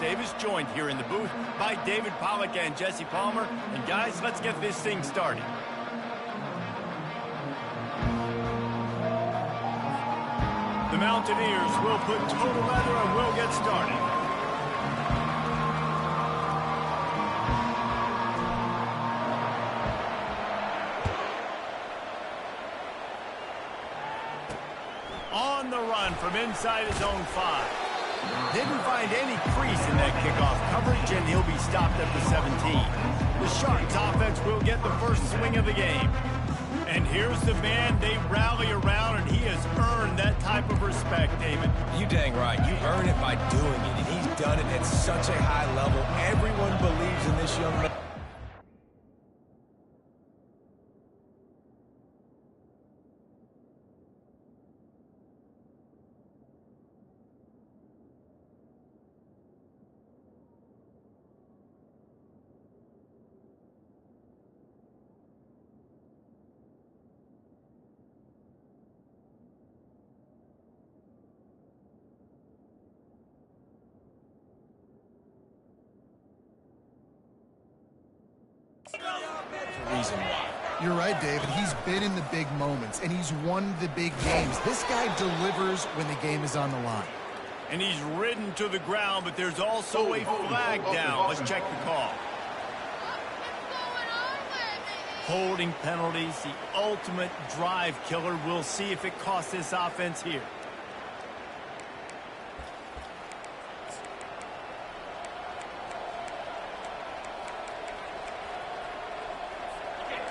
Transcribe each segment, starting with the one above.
Davis, joined here in the booth by David Pollack and Jesse Palmer. And guys, let's get this thing started. The Mountaineers will put total leather and we'll get started. On the run from inside his own 5. Didn't find any crease in that kickoff coverage, and he'll be stopped at the 17. The Sharks offense will get the first swing of the game. And here's the man they rally around, and he has earned that type of respect, David. You dang right. You earn it by doing it, and he's done it at such a high level. Everyone believes in this young man. Reason why. You're right, David. He's been in the big moments, and he's won the big games. This guy delivers when the game is on the line. And he's ridden to the ground, but there's also a flag down. Let's check the call. Holding penalties, the ultimate drive killer. We'll see if it costs this offense here.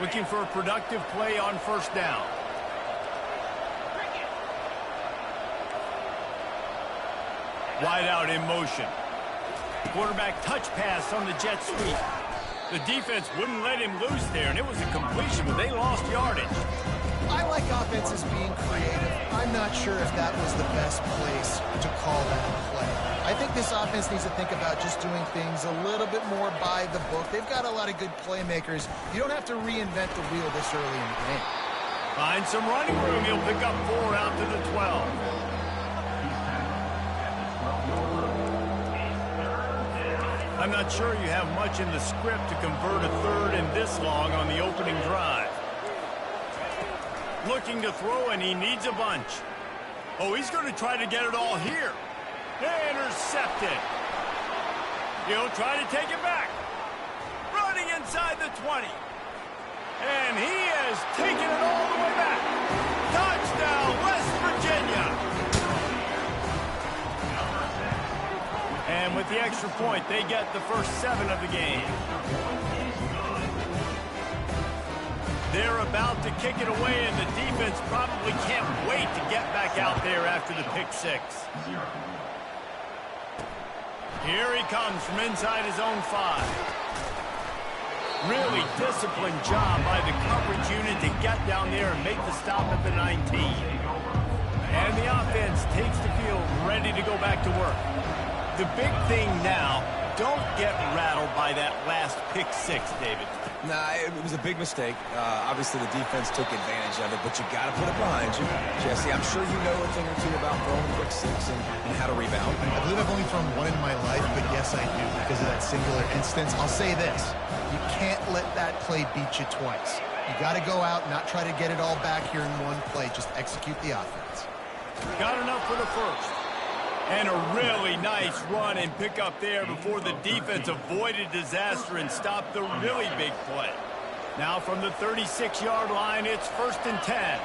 Looking for a productive play on first down. Wide out in motion. Quarterback touch pass on the jet sweep. The defense wouldn't let him loose there, and it was a completion, but they lost yardage. I like offenses being creative. I'm not sure if that was the best place to call that play. I think this offense needs to think about just doing things a little bit more by the book. They've got a lot of good playmakers. You don't have to reinvent the wheel this early in the game. Find some running room. He'll pick up 4 out to the 12. I'm not sure you have much in the script to convert a third and this long on the opening drive. Looking to throw, and he needs a bunch. Oh, he's going to try to get it all here. Intercepted. He'll try to take it back. Running inside the 20. And he has taken it all the way back. Touchdown, West Virginia. And with the extra point, they get the first 7 of the game. They're about to kick it away, and the defense probably can't wait to get back out there after the pick 6. Here he comes from inside his own 5. Really disciplined job by the coverage unit to get down there and make the stop at the 19. And the offense takes the field ready to go back to work. The big thing now, don't get rattled by that last pick 6, David. Nah, it was a big mistake. Obviously, the defense took advantage of it, but you got to put it behind you. Jesse, I'm sure you know a thing or two about throwing pick 6 and how to rebound. I believe I've only thrown 1 in my life, but yes, I do because of that singular instance. I'll say this. You can't let that play beat you twice. You got to go out and not try to get it all back here in one play. Just execute the offense. Got enough for the first. And a really nice run and pick up there before the defense avoided disaster and stopped the really big play. Now from the 36-yard line, it's 1st and 10.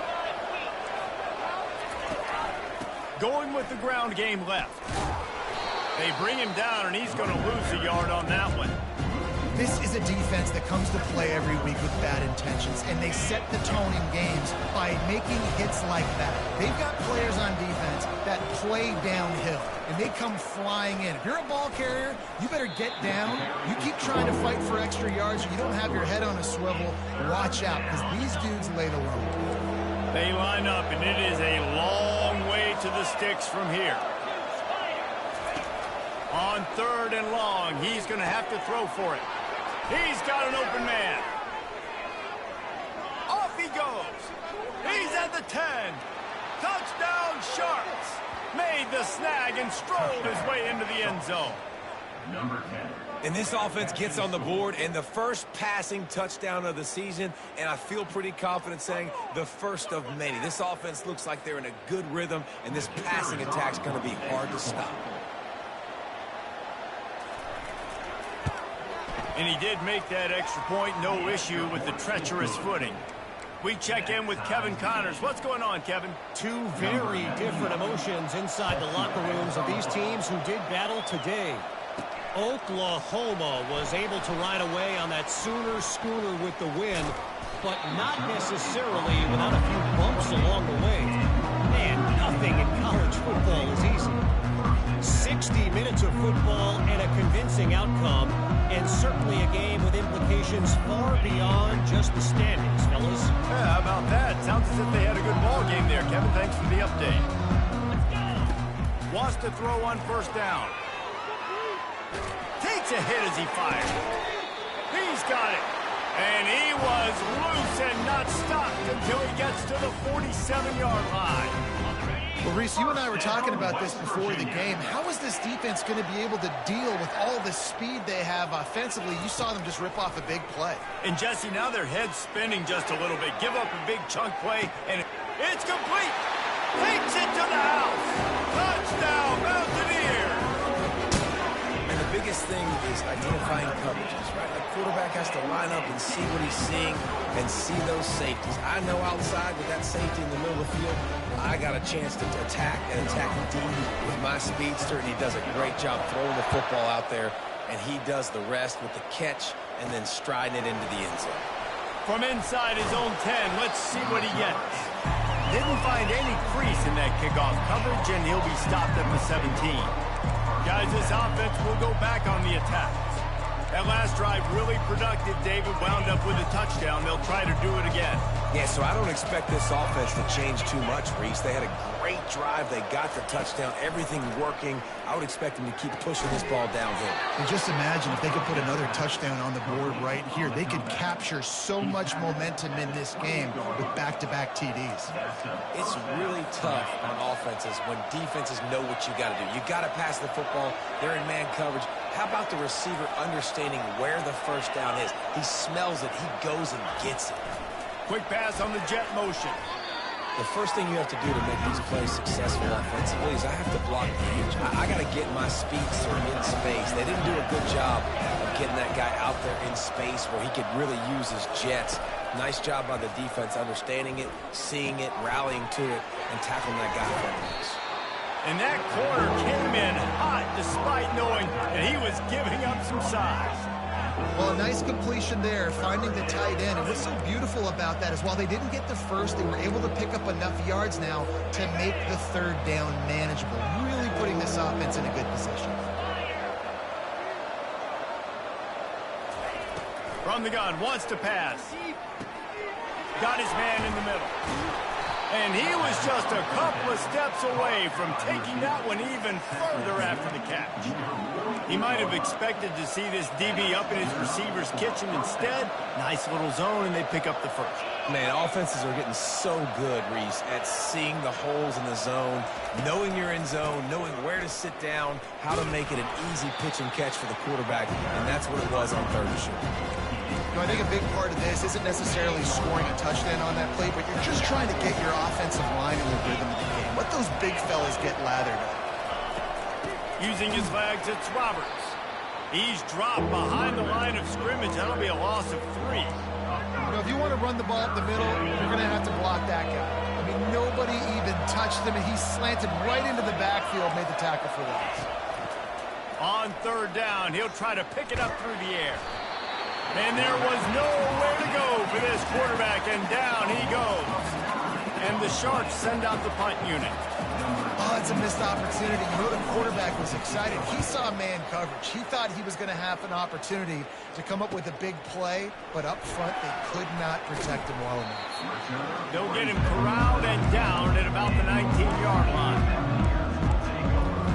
Going with the ground game left. They bring him down, and he's going to lose a yard on that one. This is a defense that comes to play every week with bad intentions, and they set the tone in games by making hits like that. They've got players on defense that play downhill, and they come flying in. If you're a ball carrier, you better get down. You keep trying to fight for extra yards, or you don't have your head on a swivel. Watch out, because these dudes lay the low. They line up, and it is a long way to the sticks from here. On 3rd and long, he's going to have to throw for it. He's got an open man. Off he goes. He's at the 10. Touchdown, Sharks. Made the snag and strolled his way into the end zone. And this offense gets on the board, and the first passing touchdown of the season, and I feel pretty confident saying the first of many. This offense looks like they're in a good rhythm, and this passing attack's going to be hard to stop. And he did make that extra point, no issue with the treacherous footing. We check in with Kevin Connors. What's going on, Kevin? Two very different emotions inside the locker rooms of these teams who did battle today. Oklahoma was able to ride away on that Sooner schooner with the win, but not necessarily without a few bumps along the way. Man, nothing in college football is easy. 60 minutes of football and a convincing outcome, and certainly a game with implications far beyond just the standings, fellas. Yeah, how about that? Sounds as if they had a good ball game there, Kevin. Thanks for the update. Wants to throw on first down. Takes a hit as he fires. He's got it. And he was loose and not stopped until he gets to the 47-yard line. Well, Reese, you and I were talking about this before the game. How is this defense going to be able to deal with all the speed they have offensively? You saw them just rip off a big play. And, Jesse, now their head's spinning just a little bit. Give up a big chunk play, and it's complete. Takes it to the house. Touchdown, Mountaineers. And the biggest thing is identifying coverages, right? The quarterback has to line up and see what he's seeing and see those safeties. I know outside with that safety in the middle of the field, I got a chance to attack deep with my speedster, and he does a great job throwing the football out there, and he does the rest with the catch and then striding it into the end zone. From inside his own 10, let's see what he gets. Didn't find any crease in that kickoff coverage, and he'll be stopped at the 17. Guys, this offense will go back on the attacks. That last drive really productive. David wound up with a touchdown. They'll try to do it again. Yeah, so I don't expect this offense to change too much, Reese. They had a great drive. They got the touchdown. Everything working. I would expect them to keep pushing this ball downhill. And just imagine if they could put another touchdown on the board right here. They could capture so much momentum in this game with back-to-back TDs. It's really tough on offenses when defenses know what you got to do. You got to pass the football. They're in man coverage. How about the receiver understanding where the first down is? He smells it. He goes and gets it. Quick pass on the jet motion. The first thing you have to do to make these plays successful offensively is I have to block the edge. I got to get my speedster in space. They didn't do a good job of getting that guy out there in space where he could really use his jets. Nice job by the defense understanding it, seeing it, rallying to it, and tackling that guy from us. And that corner came in hot despite knowing that he was giving up some size. Well, a nice completion there, finding the tight end. And what's so beautiful about that is while they didn't get the first, they were able to pick up enough yards now to make the third down manageable, really putting this offense in a good position. From the gun, wants to pass. Got his man in the middle. And he was just a couple of steps away from taking that one even further after the catch. He might have expected to see this DB up in his receiver's kitchen. Instead, nice little zone, and they pick up the first. Man, offenses are getting so good, Reese, at seeing the holes in the zone, knowing you're in zone, knowing where to sit down, how to make it an easy pitch and catch for the quarterback, and that's what it was on third and short. I think a big part of this isn't necessarily scoring a touchdown on that play, but you're just trying to get your offensive line in the rhythm of the game. Let those big fellas get lathered up. Using his legs, it's Roberts. He's dropped behind the line of scrimmage. That'll be a loss of 3. You know, if you want to run the ball up the middle, you're going to have to block that guy. I mean, nobody even touched him, and he slanted right into the backfield, made the tackle for loss. On third down, he'll try to pick it up through the air. And there was nowhere to go for this quarterback, and down he goes. And the Sharks send out the punt unit. Oh, it's a missed opportunity. You know the quarterback was excited. He saw man coverage. He thought he was going to have an opportunity to come up with a big play, but up front they could not protect him well enough. They'll get him corralled and down at about the 19-yard line.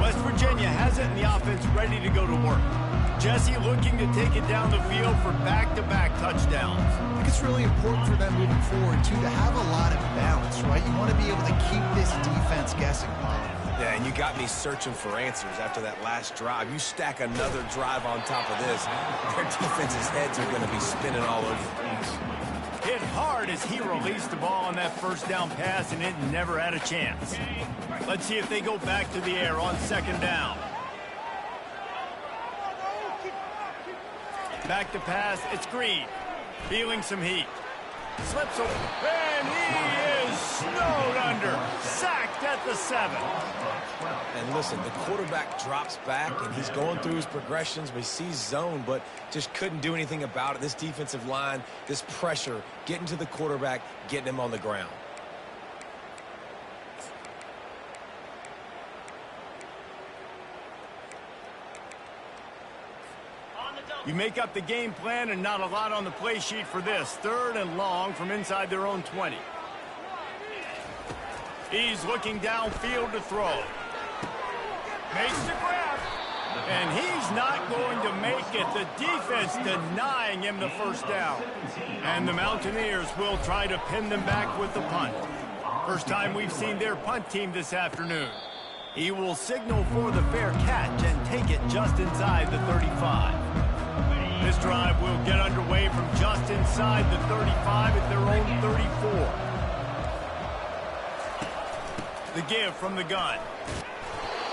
West Virginia has it, and the offense ready to go to work. Jesse looking to take it down the field for back-to-back touchdowns. I think it's really important for them moving forward, too, to have a lot of balance, right? You want to be able to keep this defense guessing. Yeah, and you got me searching for answers after that last drive. You stack another drive on top of this, their defense's heads are going to be spinning all over the place. Hit hard as he released the ball on that first down pass, and it never had a chance. Let's see if they go back to the air on second down. Back to pass, it's Green. Feeling some heat. Slips away, and he is snowed under. Sacked at the 7. And listen, the quarterback drops back, and he's going through his progressions. We see zone, but just couldn't do anything about it. This defensive line, this pressure, getting to the quarterback, getting him on the ground. You make up the game plan and not a lot on the play sheet for this. 3rd and long from inside their own 20. He's looking downfield to throw. Makes the grab. And he's not going to make it. The defense denying him the first down. And the Mountaineers will try to pin them back with the punt. First time we've seen their punt team this afternoon. He will signal for the fair catch and take it just inside the 35. This drive will get underway from just inside the 35 at their own 34. The give from the gun.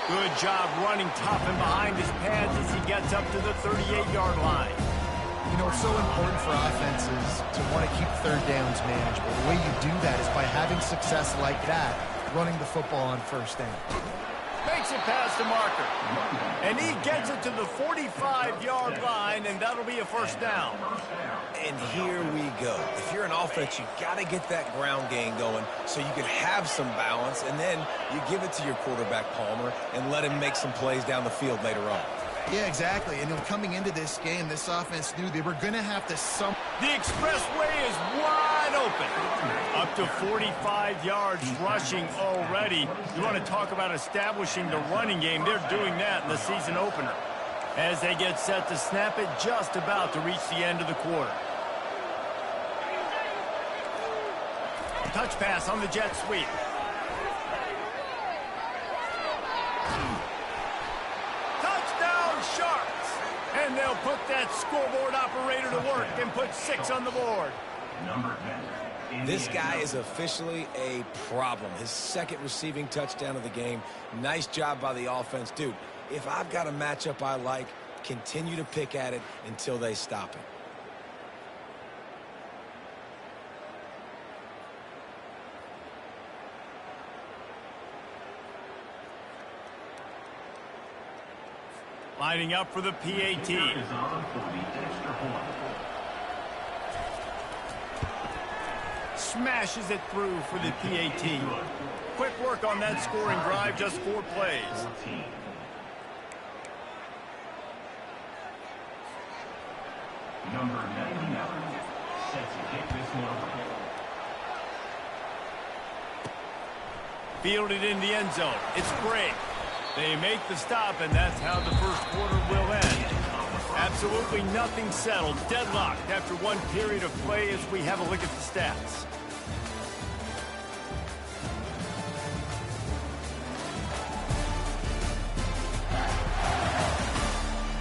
Good job running tough and behind his pads as he gets up to the 38-yard line. You know, it's so important for offenses to want to keep third downs manageable. The way you do that is by having success like that, running the football on first down. Makes it past the marker. And he gets it to the 45-yard line, and that'll be a first down. And here we go. If you're an offense, you got to get that ground game going so you can have some balance, and then you give it to your quarterback, Palmer, and let him make some plays down the field later on. Yeah, exactly. And coming into this game, this offense knew they were going to have to The expressway is wide open. Up to 45 yards rushing already. You want to talk about establishing the running game. They're doing that in the season opener. As they get set to snap it, just about to reach the end of the quarter. Touch pass on the jet sweep. Sharks, and they'll put that scoreboard operator to work and put 6 on the board. This guy is officially a problem. His 2nd receiving touchdown of the game. Nice job by the offense. Dude, if I've got a matchup I like, continue to pick at it until they stop it. Lining up for the PAT. Smashes it through for the PAT. Quick work on that scoring drive, just 4 plays. Number 99 set to kick this one. Fielded in the end zone. It's Gray. They make the stop, and that's how the first quarter will end. Absolutely nothing settled. Deadlocked after one period of play as we have a look at the stats.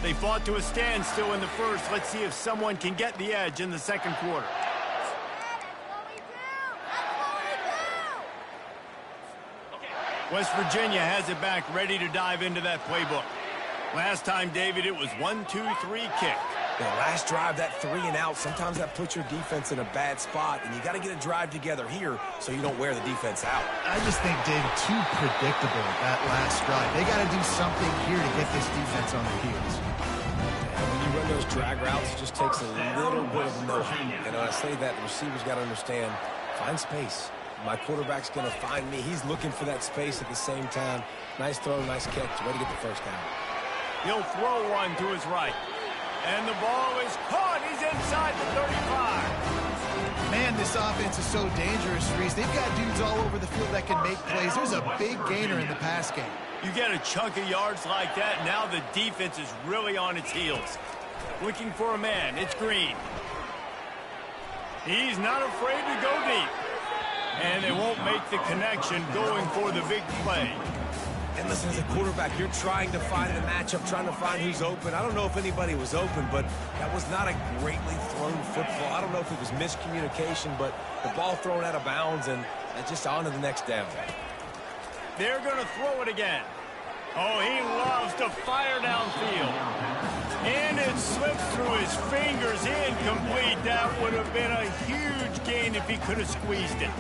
They fought to a standstill in the first. Let's see if someone can get the edge in the second quarter. West Virginia has it back, ready to dive into that playbook. Last time, David, it was 1-2-3 kick. The last drive, that 3 and out, sometimes that puts your defense in a bad spot, and you got to get a drive together here so you don't wear the defense out. I just think, David, too predictable that last drive. They got to do something here to get this defense on their heels. And when you run those drag routes, it just takes a little bit of know-how. And when I say that, the receivers got to understand, find space. My quarterback's going to find me. He's looking for that space at the same time. Nice throw, nice catch. Way to get the first down. He'll throw one to his right. And the ball is caught. He's inside the 35. Man, this offense is so dangerous, Reese. They've got dudes all over the field that can make plays. There's a big gainer in the pass game. You get a chunk of yards like that, now the defense is really on its heels. Looking for a man. It's Green. He's not afraid to go deep. And they won't make the connection going for the big play. And listen, as a quarterback, you're trying to find the matchup, trying to find who's open. I don't know if anybody was open, but that was not a greatly thrown football. I don't know if it was miscommunication, but the ball thrown out of bounds and just on to the next down. They're going to throw it again. Oh, he loves to fire downfield. And it slipped through his fingers, incomplete. That would have been a huge gain if he could have squeezed it.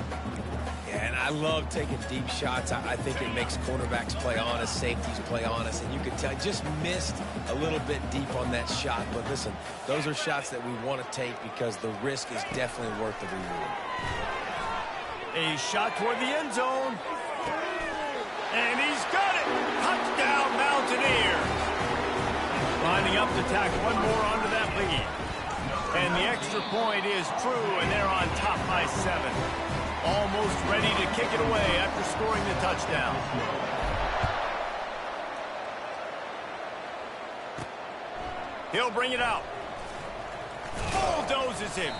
Yeah, and I love taking deep shots. I think it makes quarterbacks play honest, safeties play honest, and you can tell just missed a little bit deep on that shot. But listen, those are shots that we want to take because the risk is definitely worth the reward. A shot toward the end zone. And he's got it. Touchdown, Mountaineers. Lining up to tack one more onto that lead. And the extra point is true, and they're on top by 7. Almost ready to kick it away after scoring the touchdown. He'll bring it out. Bulldozes him.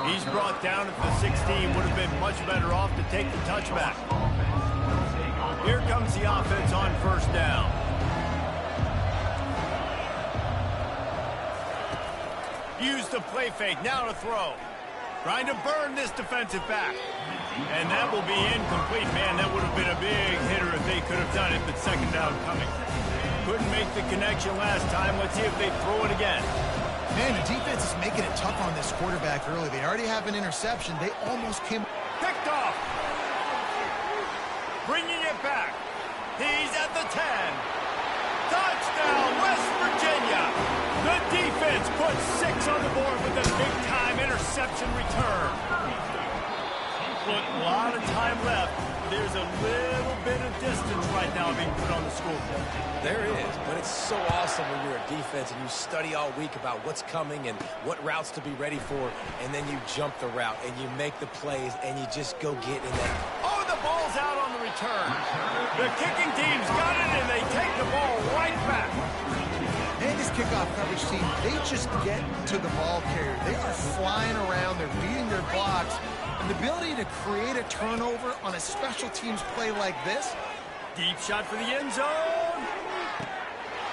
He's brought down at the 16. Would have been much better off to take the touchback. Here comes the offense on first down. Use the play fake. Now to throw. Trying to burn this defensive back. And that will be incomplete. Man, that would have been a big hitter if they could have done it, but second down coming. Couldn't make the connection last time. Let's see if they throw it again. Man, the defense is making it tough on this quarterback early. They already have an interception. They almost came... Picked off. Bringing it back. He's at the 10. Touchdown, West Virginia. The defense puts 6 on the board with a big-time interception return. But a lot of time left. There's a little bit of distance right now being put on the scoreboard. There is, but it's so awesome when you're a defense and you study all week about what's coming and what routes to be ready for, and then you jump the route and you make the plays and you just go get in there. Oh, the ball's out on the return. The kicking team's got it, and they take the ball right back. And this kickoff coverage team, they just get to the ball carrier. They are flying around. They're beating their blocks. And the ability to create a turnover on a special teams play like this. Deep shot for the end zone.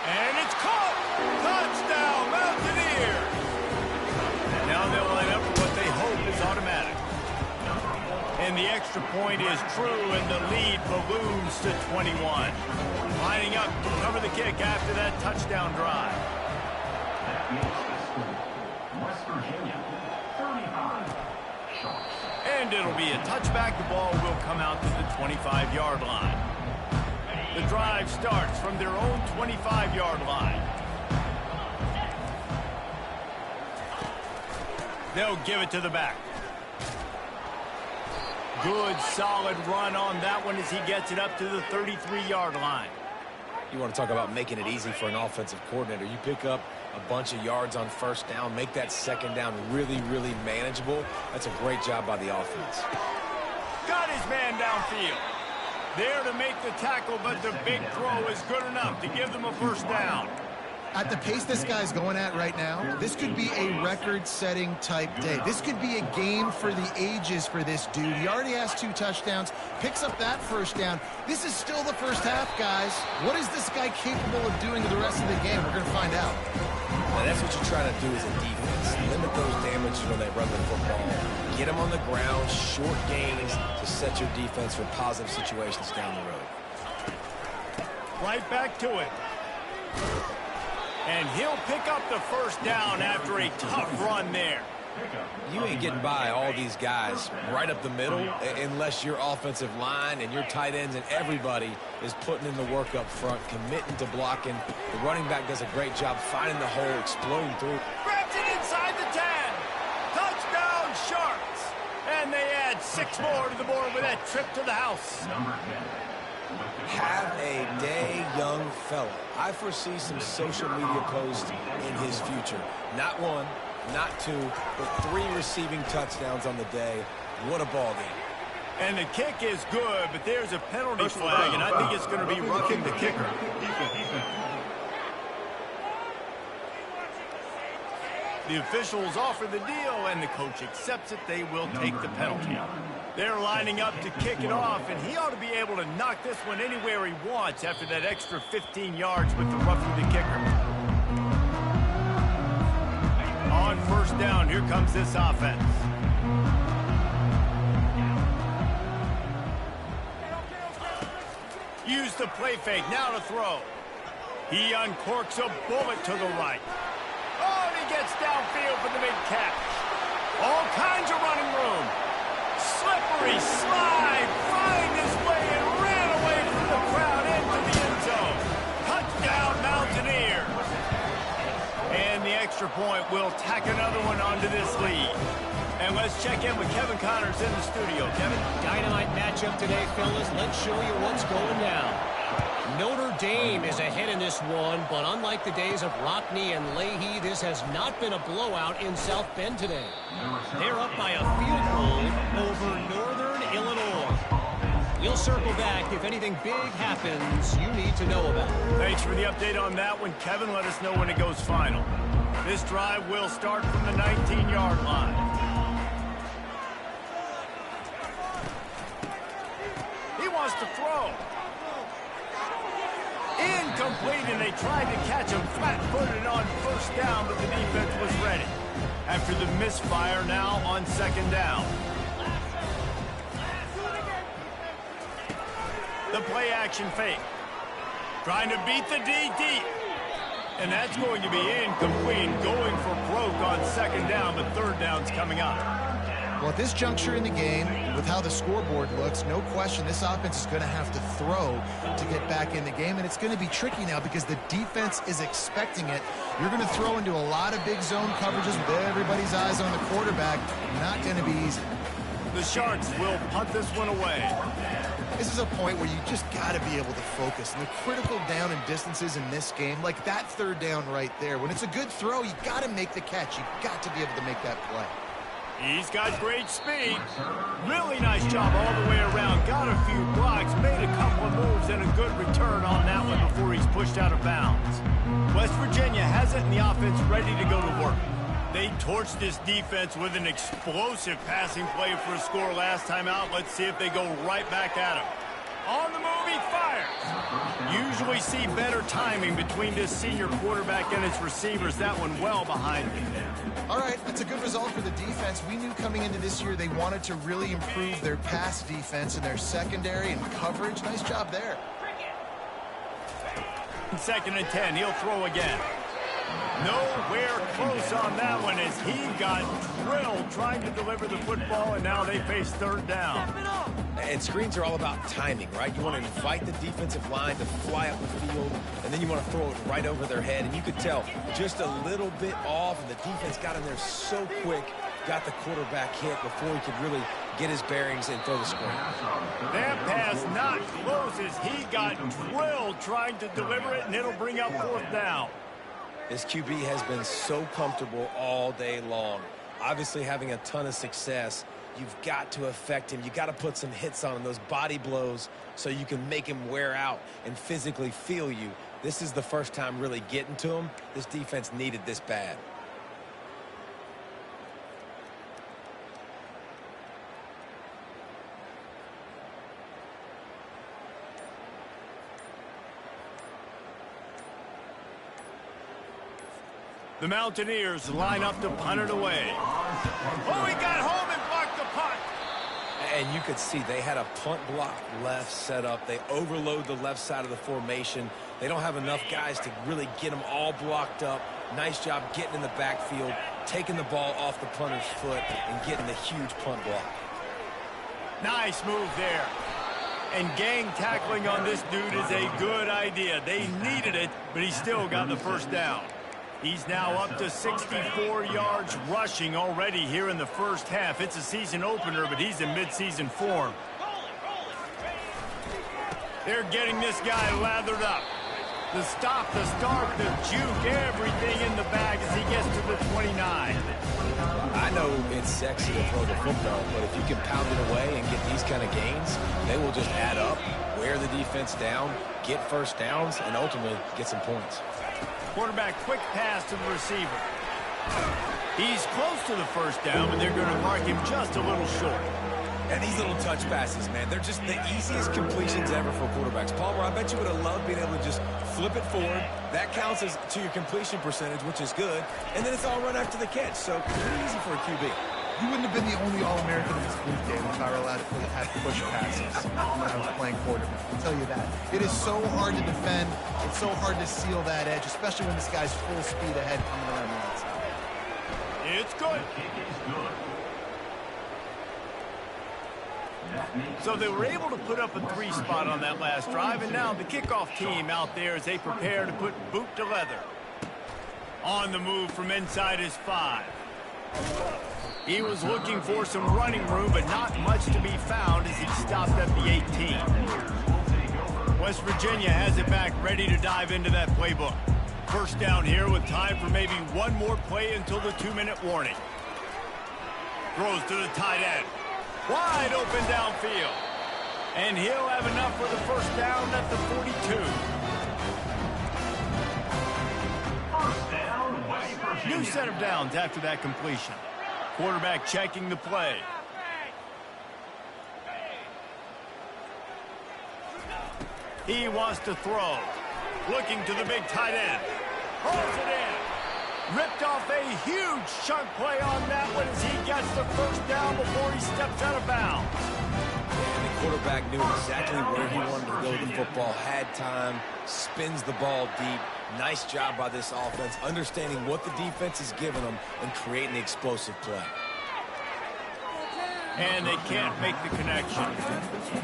And it's caught. Touchdown, Mountaineers. Now they'll line up for what they hope is automatic. And the extra point is true, and the lead balloons to 21. Lining up to cover the kick after that touchdown drive. West Virginia, 35. Sharks. And it'll be a touchback. The ball will come out to the 25-yard line. The drive starts from their own 25-yard line. They'll give it to the back. Good, solid run on that one as he gets it up to the 33-yard line. You want to talk about making it easy for an offensive coordinator. You pick up a bunch of yards on first down, make that second down really, really manageable. That's a great job by the offense. Got his man downfield. There to make the tackle, but the big throw is good enough to give them a first down. At the pace this guy's going at right now, this could be a record-setting type day. This could be a game for the ages for this dude. He already has 2 touchdowns, picks up that first down. This is still the first half, guys. What is this guy capable of doing the rest of the game? We're going to find out. Now, that's what you try to do as a defense. Limit those damages when they run the football. Get them on the ground, short gains to set your defense for positive situations down the road. Right back to it. And he'll pick up the first down after a tough run there. You ain't getting by all these guys right up the middle unless your offensive line and your tight ends and everybody is putting in the work up front, committing to blocking. The running back does a great job finding the hole, exploding through. Grabs it inside the 10. Touchdown, Sharks. And they add 6 more to the board with that trip to the house. Number 10. Have a day, young fella. I foresee some social media posts in his future. Not 1, not 2, but 3 receiving touchdowns on the day. What a ball game. And the kick is good, but there's a penalty flag, and I think it's going to be roughing the kicker. The officials offer the deal, and the coach accepts it. They will take the penalty. They're lining up to kick it off, and he ought to be able to knock this one anywhere he wants after that extra 15 yards with the roughing the kicker. On first down, here comes this offense. Use the play fake, now to throw. He uncorks a bullet to the right. Oh, and he gets downfield for the big catch. All kinds of running room. Slippery slide, find his way and ran away from the crowd into the end zone. Touchdown, Mountaineers. And the extra point will tack another one onto this lead. And let's check in with Kevin Connors in the studio. Kevin? Dynamite matchup today, fellas. Let's show you what's going down. Notre Dame is ahead in this one, but unlike the days of Rockne and Leahy, this has not been a blowout in South Bend today. They're up by a field goal over Northern Illinois. We'll circle back if anything big happens you need to know about. Thanks for the update on that one, Kevin. Let us know when it goes final. This drive will start from the 19-yard line. He wants to throw. Incomplete, and they tried to catch him flat-footed on first down, but the defense was ready. After the misfire, now on second down. The play-action fake. Trying to beat the D deep. And that's going to be incomplete, going for broke on second down, but third down's coming up. Well, at this juncture in the game, with how the scoreboard looks, no question this offense is going to have to throw to get back in the game, and it's going to be tricky now because the defense is expecting it. You're going to throw into a lot of big zone coverages with everybody's eyes on the quarterback. Not going to be easy. The Sharks will punt this one away. This is a point where you just got to be able to focus. And the critical down and distances in this game, like that third down right there, when it's a good throw, you got to make the catch. You got to be able to make that play. He's got great speed. Really nice job all the way around. Got a few blocks, made a couple of moves, and a good return on that one before he's pushed out of bounds. West Virginia has it, and the offense ready to go to work. They torched this defense with an explosive passing play for a score last time out. Let's see if they go right back at him. On the move, he fires. Usually see better timing between this senior quarterback and his receivers. That one well behind him. All right, that's a good result for the defense. We knew coming into this year they wanted to really improve their pass defense and their secondary and coverage. Nice job there. Second and 10, he'll throw again. Nowhere close on that one as he got drilled trying to deliver the football, and now they face third down. And screens are all about timing, right? You want to invite the defensive line to fly up the field, and then you want to throw it right over their head. And you could tell just a little bit off, and the defense got in there so quick, got the quarterback hit before he could really get his bearings and throw the screen. That pass not close as he got drilled trying to deliver it, and it'll bring up fourth down. This QB has been so comfortable all day long. Obviously having a ton of success. You've got to affect him. You got to put some hits on him, those body blows, so you can make him wear out and physically feel you. This is the first time really getting to him. This defense needed this bad. The Mountaineers line up to punt it away. Oh, he got home and blocked the punt. And you could see they had a punt block left set up. They overload the left side of the formation. They don't have enough guys to really get them all blocked up. Nice job getting in the backfield, taking the ball off the punter's foot, and getting the huge punt block. Nice move there. And gang tackling on this dude is a good idea. They needed it, but he still got the first down. He's now up to 64 yards rushing already here in the first half. It's a season opener, but he's in midseason form. They're getting this guy lathered up. The stop, the start, the juke, everything in the bag as he gets to the 29. I know it's sexy to throw the football, but if you can pound it away and get these kind of gains, they will just add up, wear the defense down, get first downs, and ultimately get some points. Quarterback quick pass to the receiver. He's close to the first down, but they're going to mark him just a little short. And these little touch passes, man, they're just the easiest completions ever for quarterbacks. Palmer, I bet you would have loved being able to just flip it forward. That counts as to your completion percentage, which is good. And then it's all run after the catch, so pretty easy for a QB. You wouldn't have been the only All-American in this group game if I were allowed to have push passes when I was playing quarterback. I'll tell you that. It is so hard to defend. It's so hard to seal that edge, especially when this guy's full speed ahead coming around the outside. It's good. So they were able to put up a 3 spot on that last drive, and now the kickoff team out there as they prepare to put boot to leather. On the move from inside his 5. He was looking for some running room, but not much to be found as he stopped at the 18. West Virginia has it back, ready to dive into that playbook. First down here with time for maybe one more play until the 2-minute warning. Throws to the tight end. Wide open downfield. And he'll have enough for the first down at the 42. First down, West Virginia. New set of downs after that completion. Quarterback checking the play. He wants to throw. Looking to the big tight end. Holds it in. Ripped off a huge chunk play on that one as he gets the first down before he steps out of bounds. And the quarterback knew exactly where he wanted to go with the football, had time, spins the ball deep. Nice job by this offense, understanding what the defense is giving them and creating the explosive play. And they can't make the connection.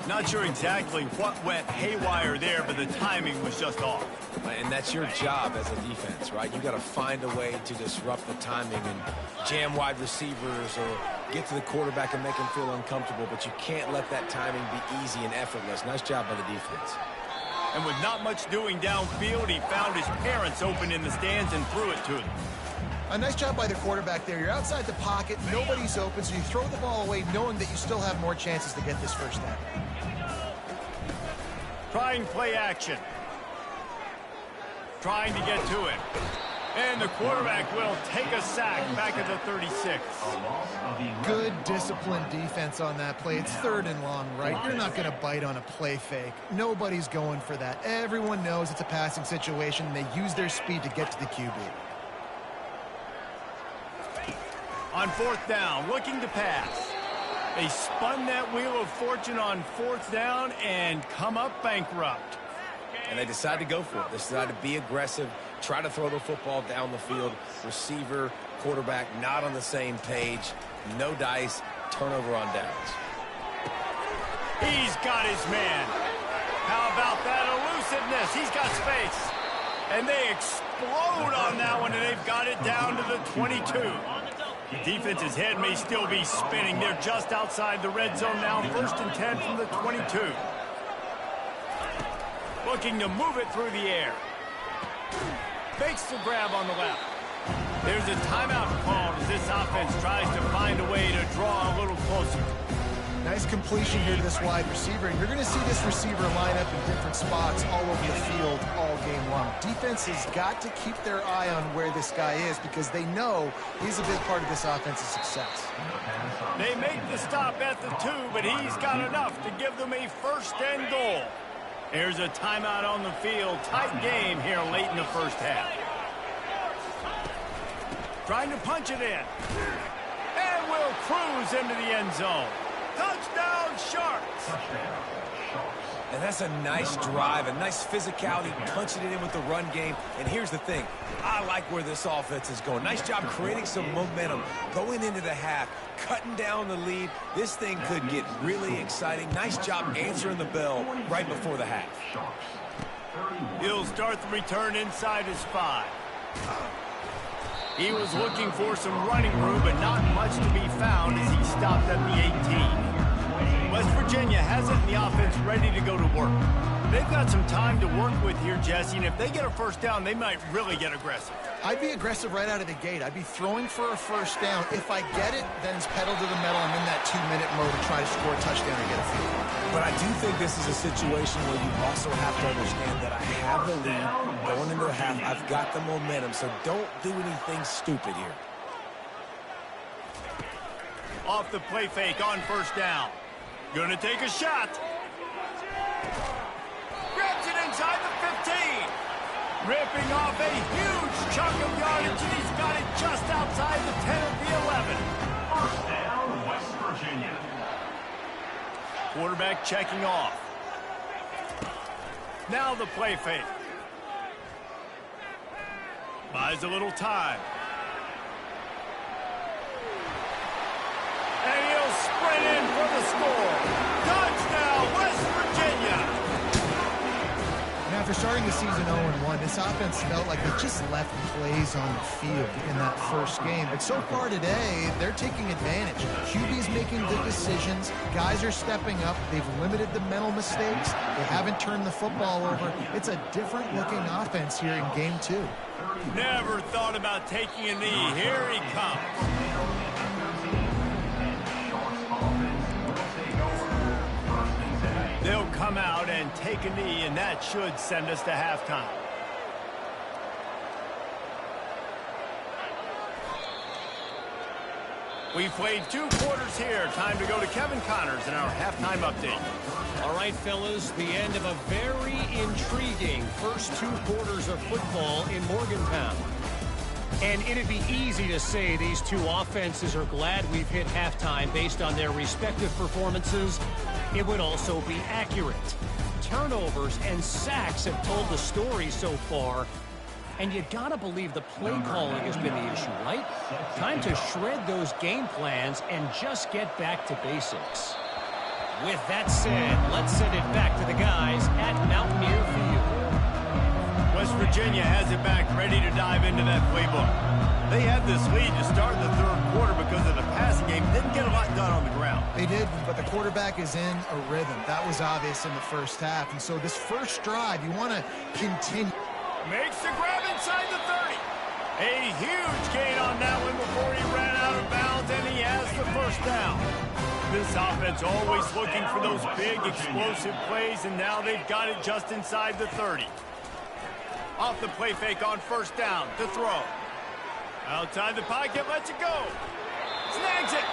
Not sure exactly what went haywire there, but the timing was just off. And that's your job as a defense, right? You got to find a way to disrupt the timing and jam wide receivers or get to the quarterback and make him feel uncomfortable, but you can't let that timing be easy and effortless. Nice job by the defense. And with not much doing downfield, he found his parents open in the stands and threw it to them. A nice job by the quarterback there. You're outside the pocket, nobody's open, so you throw the ball away knowing that you still have more chances to get this first down. Trying play action. Trying to get to it. And the quarterback will take a sack back at the 36. Good disciplined defense on that play. It's 3rd and long, right? You're not going to bite on a play fake. Nobody's going for that. Everyone knows it's a passing situation, and they use their speed to get to the QB. On 4th down, looking to pass. They spun that wheel of fortune on 4th down and come up bankrupt. And they decide to go for it. They decide to be aggressive, try to throw the football down the field. Receiver, quarterback, not on the same page. No dice, turnover on downs. He's got his man. How about that elusiveness? He's got space. And they explode on that one, and they've got it down to the 22. The defense's head may still be spinning. They're just outside the red zone now. 1st and 10 from the 22. Looking to move it through the air. Fakes the grab on the left. There's a timeout called as this offense tries to find a way to draw a little closer. Nice completion here to this wide receiver, and you're going to see this receiver line up in different spots all over the field all game long. Defense has got to keep their eye on where this guy is because they know he's a big part of this offense's success. They make the stop at the 2, but he's got enough to give them a 1st and goal. There's a timeout on the field. Tight game here late in the first half. Trying to punch it in. And will cruise into the end zone. Touchdown, Sharks! And that's a nice drive, a nice physicality, punching it in with the run game. And here's the thing. I like where this offense is going. Nice job creating some momentum, going into the half, cutting down the lead. This thing could get really exciting. Nice job answering the bell right before the half. He'll start the return inside his 5. He was looking for some running room, but not much to be found as he stopped at the 18. West Virginia has it in the offense ready to go to work. They've got some time to work with here, Jesse, and if they get a first down, they might really get aggressive. I'd be aggressive right out of the gate. I'd be throwing for a first down. If I get it, then it's pedal to the metal. I'm in that 2-minute mode to try to score a touchdown or get a field goal. But I do think this is a situation where you also have to understand that I have the lead going into the half. I've got the momentum, so don't do anything stupid here. Off the play fake on 1st down. Gonna take a shot. Grabs it inside the 15. Ripping off a huge chunk of yardage, and he's got it just outside the 10 of the 11. First down, West Virginia. Quarterback checking off. Now the play fake. Buys a little time. And he'll sprint in for the score. Touchdown, West Virginia. And after starting the season 0-1, this offense felt like they just left plays on the field in that first game. But so far today, they're taking advantage. QB's making good decisions. Guys are stepping up. They've limited the mental mistakes. They haven't turned the football over. It's a different-looking offense here in Game 2. Never thought about taking a knee. Here he comes. They'll come out and take a knee, and that should send us to halftime. We've played 2 quarters here. Time to go to Kevin Connors in our halftime update. All right, fellas, the end of a very intriguing first 2 quarters of football in Morgantown. And it'd be easy to say these 2 offenses are glad we've hit halftime based on their respective performances. It would also be accurate. Turnovers and sacks have told the story so far. And you gotta believe the play calling has been the issue, right? Time to shred those game plans and just get back to basics. With that said, let's send it back to the guys at Mountaineer Field. West Virginia has it back, ready to dive into that playbook. They had this lead to start the 3rd quarter because of the passing game. Didn't get a lot done on the ground. They did, but the quarterback is in a rhythm. That was obvious in the first half. And so this first drive, you want to continue. Makes the grab inside the 30. A huge gain on that one before he ran out of bounds, and he has the first down. This offense always looking for those big, explosive plays, and now they've got it just inside the 30. Off the play fake on first down to throw. Outside the pocket, lets it go. Snags it.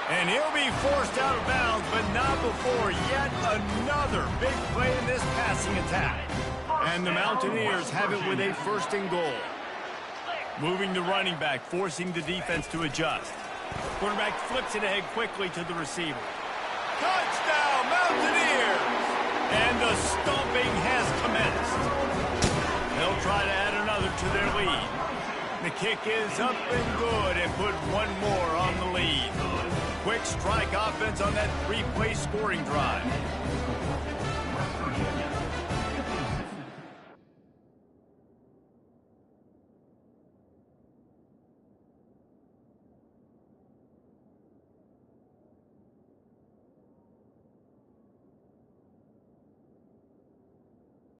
And he'll be forced out of bounds, but not before yet another big play in this passing attack. And the Mountaineers have it with a 1st and goal. Moving the running back, forcing the defense to adjust. Quarterback flips it ahead quickly to the receiver. Touchdown, Mountaineers! And the stomping has commenced. They'll try to add another to their lead. The kick is up and good and put one more on the lead. Quick strike offense on that 3-play scoring drive.